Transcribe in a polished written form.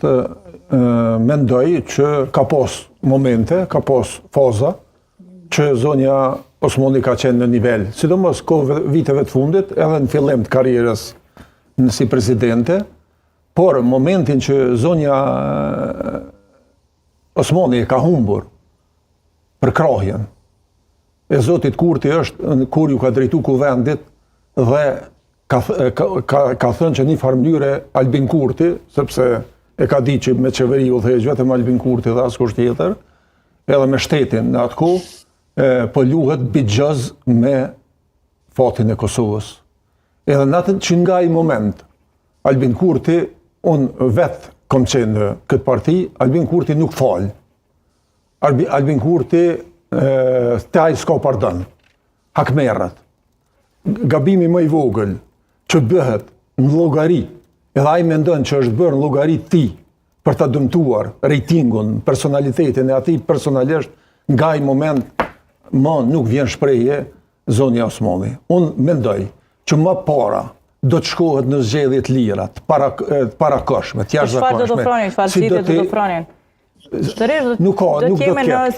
mendoj që ka pas momente, ka pas faza që zonja Osmani ka qenë në nivel, sidomos viteve të fundit, edhe në fillim të karrierës si presidente, por momentin që zonja Osmani ka humbur për krahjen e Zotit Kurti është kur ju ka drejtu kuvendit dhe ka thënë që një farë mënyre Albin Kurti, sepse e ka di që me qeveri u thejë vetëm Albin Kurti dhe askush tjetër, edhe me shtetin në atë kohë, po luhet bigjëz me fatin e Kosovës. Edhe në atë që nga i moment, Albin Kurti, unë vetë kom qenë në këtë parti, Albin Kurti nuk falë. Albin Kurti taj s'ka pardon, hakmerët. Gabimi më i vogël që bëhet në llogari, edhe ai mendon që është bërë në llogari ti për ta dëmtuar rejtingun, personalitetin e atij personalisht, nga i moment më nuk vjen shprehje zonja Osmani. Unë mendoj që më para do të shkohet në zgjedhje të lira, të parakoshme, të jashtëzakonshme. Çfarë do të ofronin, çfarë do të ofronin? Nuk do të ketë.